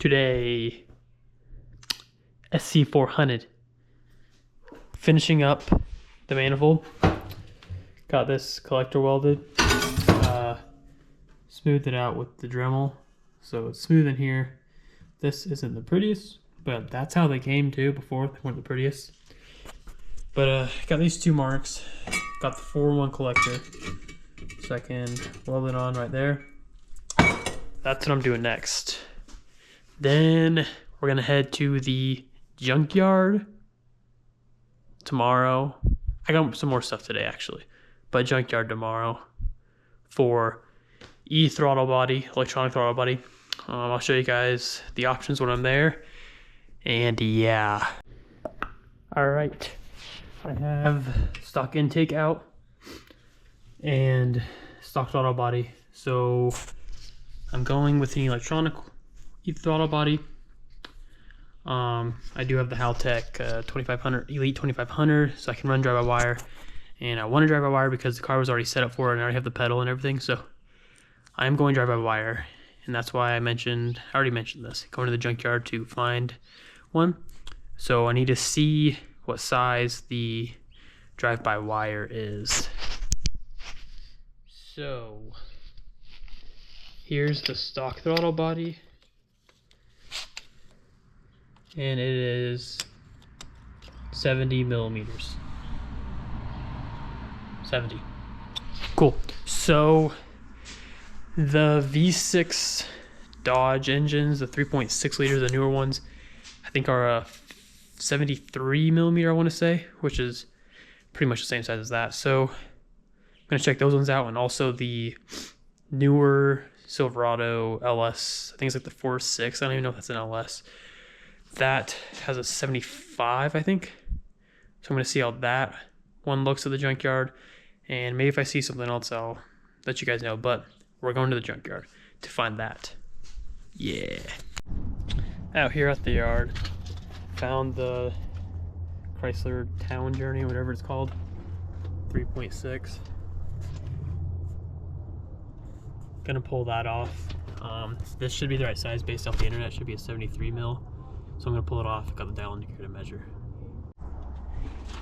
Today, sc400. Finishing up the manifold. Got this collector welded. Smoothed it out with the Dremel, so it's smooth in here. This isn't the prettiest, but that's how they came too before. They weren't the prettiest. But got these two marks. Got the 4-in-1 collector, so I can weld it on right there. That's what I'm doing next. Then we're gonna head to the junkyard tomorrow. I got some more stuff today actually, but junkyard tomorrow for throttle body, electronic throttle body. I'll show you guys the options when I'm there. And yeah. All right, I have stock intake out and stock throttle body. So I'm going with the electronic throttle body. I do have the Haltech 2500 Elite 2500, so I can run drive-by-wire. And I want to drive-by-wire because the car was already set up for it, and I already have the pedal and everything. So I'm going drive-by-wire, and that's why I already mentioned this, going to the junkyard to find one. So I need to see what size the drive-by-wire is. So here's the stock throttle body, and it is 70 millimeters. 70. Cool. So the V6 Dodge engines, the 3.6 liters, the newer ones, I think are 73 millimeter, I want to say, which is pretty much the same size as that. So I'm going to check those ones out, and also the newer Silverado LS, I think it's like the 4.6, I don't even know if that's an LS. That has a 75, I think. So I'm going to see how that one looks at the junkyard, and maybe if I see something else, I'll let you guys know. But we're going to the junkyard to find that. Yeah. Out here at the yard, found the Chrysler Town Journey, whatever it's called, 3.6. Gonna pull that off. This should be the right size based off the internet. It should be a 73 mil. So I'm gonna pull it off. Got the dial indicator to measure.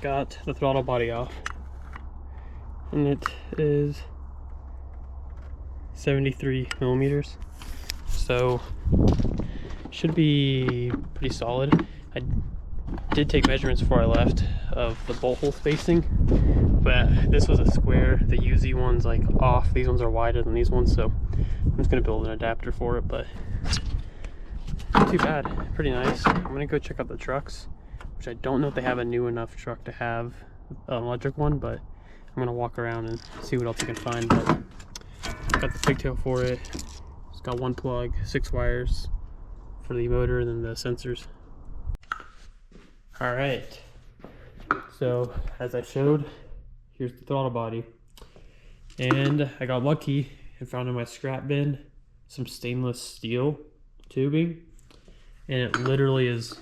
Got the throttle body off, and it is 73 millimeters. So should be pretty solid. I did take measurements before I left of the bolt hole spacing, but this was a square. The UZ one's like off. These ones are wider than these ones, so I'm just gonna build an adapter for it. But not too bad, pretty nice. I'm gonna go check out the trucks, which I don't know if they have a new enough truck to have an electric one, but I'm gonna walk around and see what else I can find. But got the pigtail for it. It's got one plug, 6 wires for the motor, and then the sensors. All right, so as I showed, here's the throttle body, and I got lucky and found in my scrap bin some stainless steel tubing, and it literally is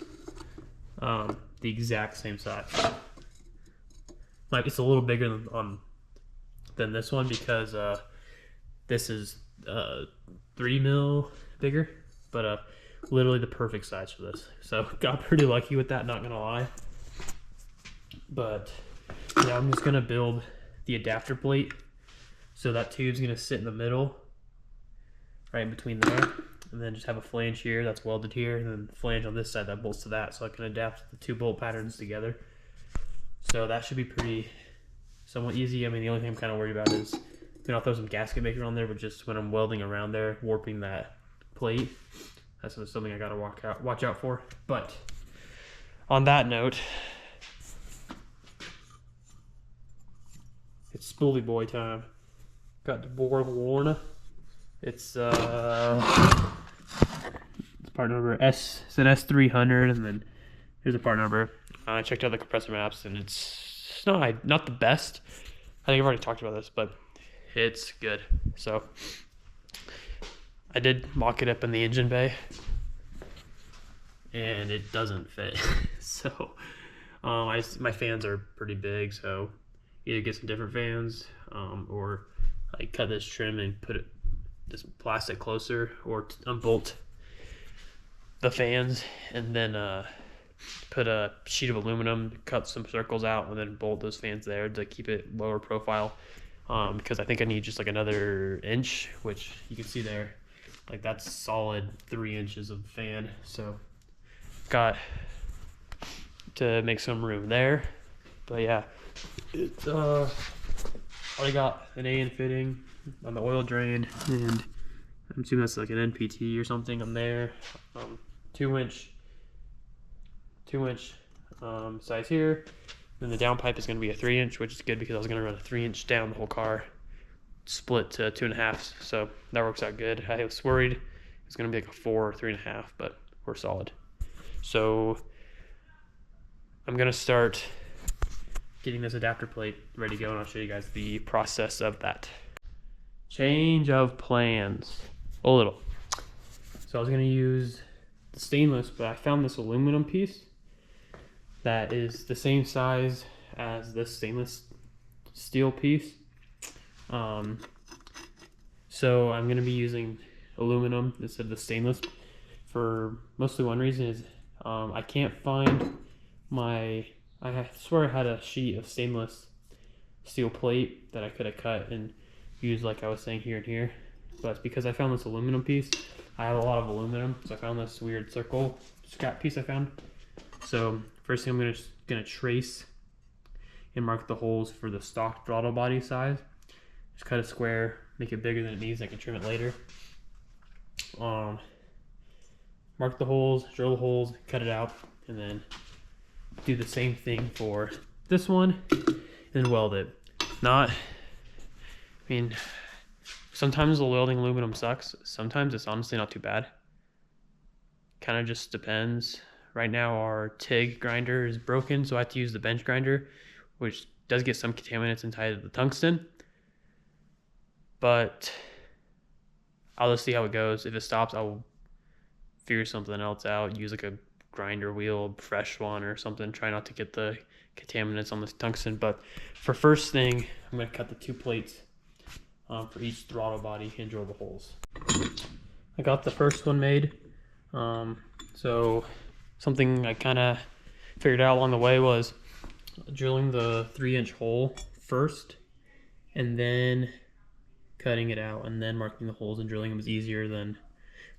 the exact same size. Like, it's a little bigger than this one because this is 3 mil bigger, but literally the perfect size for this. So got pretty lucky with that, not gonna lie. But now I'm just gonna build the adapter plate. So that tube's gonna sit in the middle, right in between there, and then just have a flange here that's welded here, and then the flange on this side that bolts to that, so I can adapt the two bolt patterns together. So that should be somewhat easy. I mean, the only thing I'm kind of worried about is, I'll throw some gasket maker on there, but just when I'm welding around there, warping that plate, that's something I gotta watch out for. But on that note, it's spoolie boy time. Got the Borg Warner. It's part number S. It's an S300, and then here's a part number. I checked out the compressor maps, and it's not the best. I think I've already talked about this, but it's good. So I did mock it up in the engine bay, and it doesn't fit. So my fans are pretty big, so either get some different fans, or I cut this trim and put this plastic closer, or unbolt the fans, and then put a sheet of aluminum, cut some circles out, and then bolt those fans there to keep it lower profile. Because I think I need just like another inch, which you can see there, like that's solid 3 inches of fan. So got to make some room there. But yeah, it's already got an AN fitting on the oil drain, and I'm assuming that's like an NPT or something on there. 2-inch size here. Then the downpipe is going to be a 3-inch, which is good because I was going to run a 3-inch down the whole car, split to 2.5. So that works out good. I was worried it was going to be like a 4 or 3.5, but we're solid. So I'm going to start getting this adapter plate ready to go, and I'll show you guys the process of that. Change of plans a little. So I was going to use the stainless, but I found this aluminum piece that is the same size as this stainless steel piece. So I'm going to be using aluminum instead of the stainless for mostly one reason is I can't find I swear I had a sheet of stainless steel plate that I could have cut and used like I was saying here and here, but it's because I found this aluminum piece. I have a lot of aluminum, so I found this weird circle scrap piece I found. So first thing I'm gonna trace and mark the holes for the stock throttle body size. Just cut a square, make it bigger than it needs. I can trim it later. Mark the holes, drill the holes, cut it out, and then do the same thing for this one and weld it. Sometimes the welding aluminum sucks. Sometimes it's honestly not too bad. Kind of just depends. Right now our TIG grinder is broken, so I have to use the bench grinder, which does get some contaminants inside the tungsten. But I'll just see how it goes. If it stops, I'll figure something else out. Use like a grinder wheel, fresh one or something. Try not to get the contaminants on the tungsten. But for first thing, I'm going to cut the 2 plates for each throttle body and drill the holes. I got the first one made. So something I kind of figured out along the way was drilling the 3-inch hole first and then cutting it out, and then marking the holes and drilling them is easier than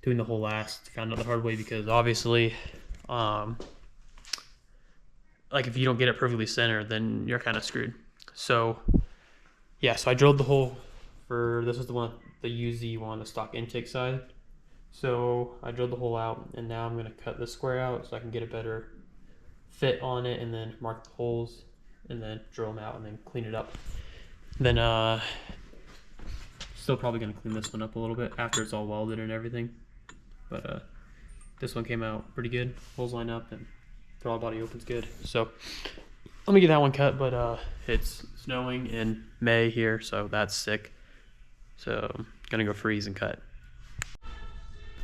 doing the whole last. Found out the hard way because obviously like if you don't get it perfectly centered, then you're kind of screwed. So yeah, so I drilled the hole for this is the UZ one, the stock intake side. So I drilled the hole out, and now I'm going to cut this square out so I can get a better fit on it, and then mark the holes and then drill them out and then clean it up. Then still probably going to clean this one up a little bit after it's all welded and everything. But this one came out pretty good. Holes line up and throttle body opens good. So let me get that one cut, but it's snowing in May here, so that's sick. So I'm gonna go freeze and cut.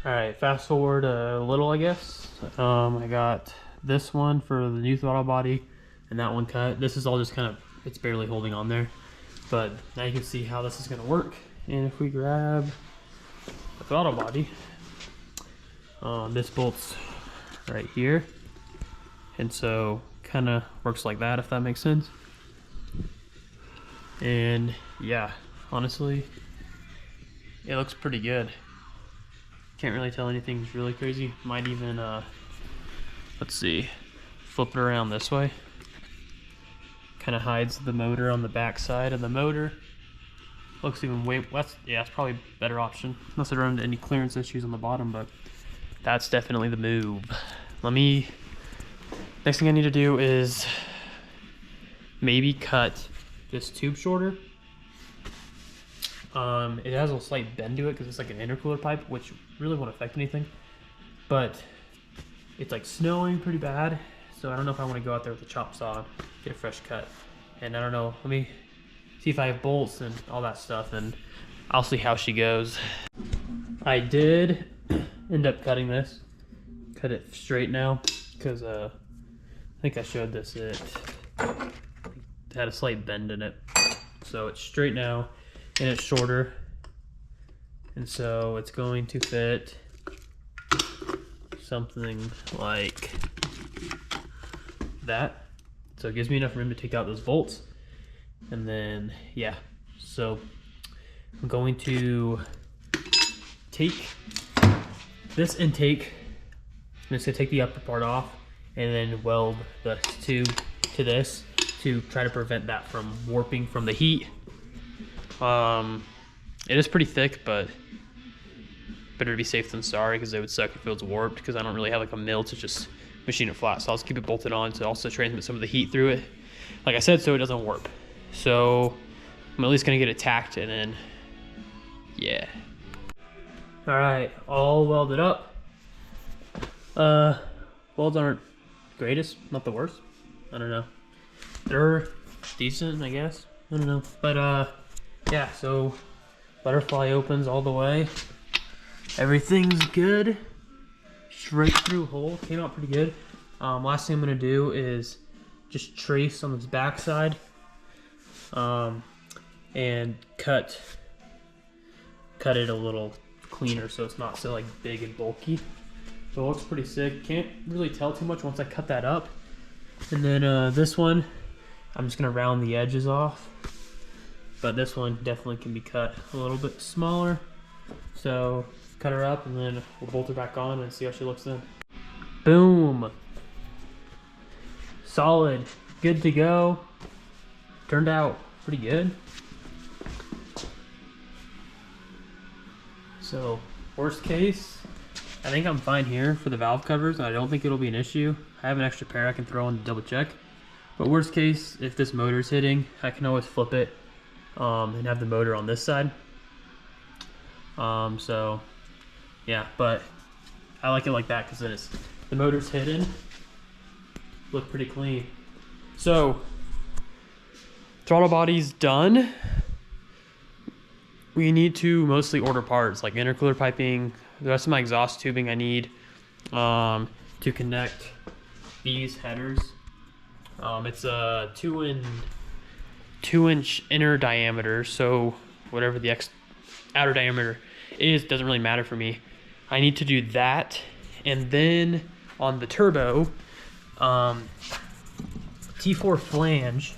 All right, fast forward a little, I guess. I got this one for the new throttle body and that one cut. This is all just kind of, it's barely holding on there, but now you can see how this is gonna work. And if we grab the throttle body, this bolts right here. And so kind of works like that, if that makes sense. And yeah, honestly, it looks pretty good. Can't really tell anything's really crazy. Might even, let's see, flip it around this way. Kind of hides the motor on the back side of the motor. Looks even way, yeah, it's probably a better option. Unless I run into any clearance issues on the bottom, but that's definitely the move. Next thing I need to do is maybe cut this tube shorter. It has a slight bend to it because it's like an intercooler pipe, which really won't affect anything. But it's like snowing pretty bad, so I don't know if I want to go out there with a chop saw, get a fresh cut. And I don't know, let me see if I have bolts and all that stuff, and I'll see how she goes. I did end up cutting this. Cut it straight now, because I think I showed this, it had a slight bend in it. So it's straight now, and it's shorter. And so it's going to fit something like that. So it gives me enough room to take out those bolts. And then, yeah, so I'm going to take this intake. I'm just gonna take the upper part off and then weld the tube to this to try to prevent that from warping from the heat. It is pretty thick, but better to be safe than sorry, because it would suck if it was warped, because I don't really have like a mill to just machine it flat. So I'll just keep it bolted on to also transmit some of the heat through it, like I said, so it doesn't warp. So I'm at least gonna get it tacked, and then yeah. All right, all welded up. Welds aren't greatest, not the worst. I don't know. They're decent, I guess. I don't know. But yeah, so butterfly opens all the way. Everything's good. Straight through hole, came out pretty good. Last thing I'm gonna do is just trace on this back side, and cut it a little cleaner so it's not so like big and bulky. So it looks pretty sick. Can't really tell too much once I cut that up. And then this one, I'm just gonna round the edges off. But this one definitely can be cut a little bit smaller. So cut her up and then we'll bolt her back on and see how she looks then. Boom. Solid, good to go. Turned out pretty good. So worst case, I think I'm fine here for the valve covers. I don't think it'll be an issue. I have an extra pair I can throw in to double check. But worst case, if this motor's hitting, I can always flip it and have the motor on this side. So yeah, but I like it like that because then it's, the motor's hidden. Look pretty clean. So throttle body's done. We need to mostly order parts like intercooler piping. The rest of my exhaust tubing I need to connect these headers. It's a 2-inch inner diameter, so whatever the outer diameter is doesn't really matter for me. I need to do that, and then on the turbo, T4 flange,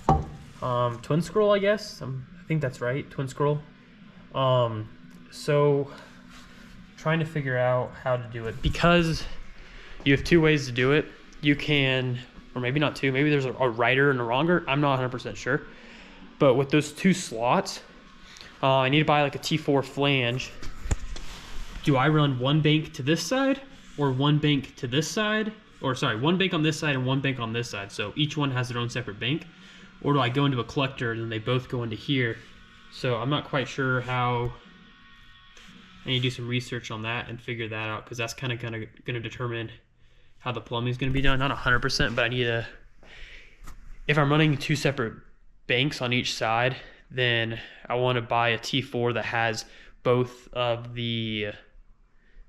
twin scroll, I guess. I think that's right, twin scroll. So trying to figure out how to do it, because you have two ways to do it. You can, or maybe not two, maybe there's a righter and a wronger. I'm not 100% sure. But with those two slots, I need to buy like a T4 flange. Do I run one bank to this side or one bank to this side? Or sorry, one bank on this side and one bank on this side. So each one has their own separate bank. Or do I go into a collector and then they both go into here? So I'm not quite sure how. I need to do some research on that and figure that out, because that's kind of going to determine how the plumbing is going to be done. Not 100%, but I need to, if I'm running two separate banks on each side, then I want to buy a T4 that has both of the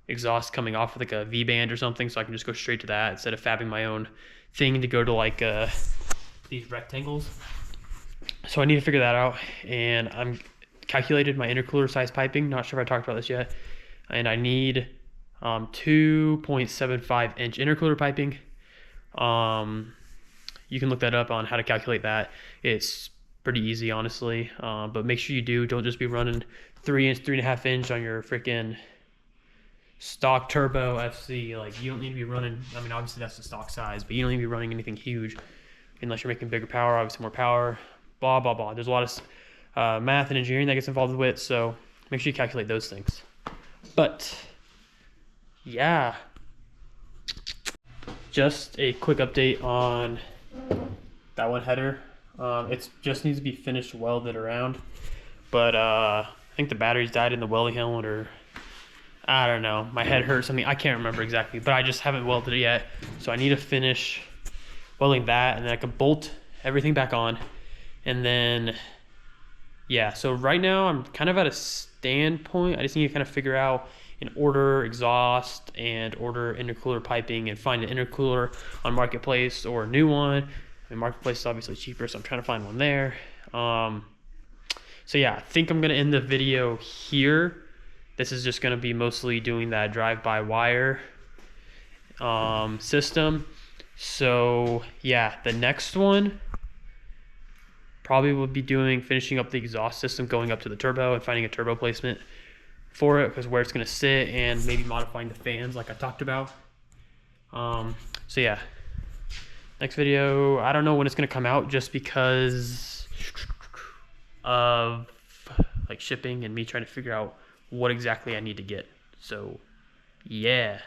exhaust coming off with like a V-band or something, so I can just go straight to that instead of fabbing my own thing to go to like these rectangles. So I need to figure that out, and I'm calculated my intercooler size piping. Not sure if I talked about this yet. And I need 2.75 inch intercooler piping. You can look that up on how to calculate that. It's pretty easy, honestly. But make sure you do. Don't just be running 3-inch, 3.5 inch on your freaking stock turbo FC. Like, you don't need to be running, I mean, obviously that's the stock size, but you don't need to be running anything huge unless you're making bigger power, obviously more power, blah, blah, blah. There's a lot of math and engineering that gets involved with, so make sure you calculate those things. But yeah, just a quick update on that one header. It just needs to be finished welded around, but I think the batteries died in the welding helmet, or I don't know, my head hurt something, I can't remember exactly, but I just haven't welded it yet. So I need to finish welding that, and then I can bolt everything back on. And then yeah, so right now I'm kind of at a standpoint. I just need to kind of figure out and order exhaust and order intercooler piping and find an intercooler on Marketplace or a new one. And Marketplace is obviously cheaper, so I'm trying to find one there. So yeah, I think I'm gonna end the video here. This is just gonna be mostly doing that drive-by wire system. So yeah, the next one probably will be finishing up the exhaust system, going up to the turbo and finding a turbo placement for it, because where it's going to sit, and maybe modifying the fans like I talked about. So yeah, next video, I don't know when it's going to come out, just because of like shipping and me trying to figure out what exactly I need to get. So yeah.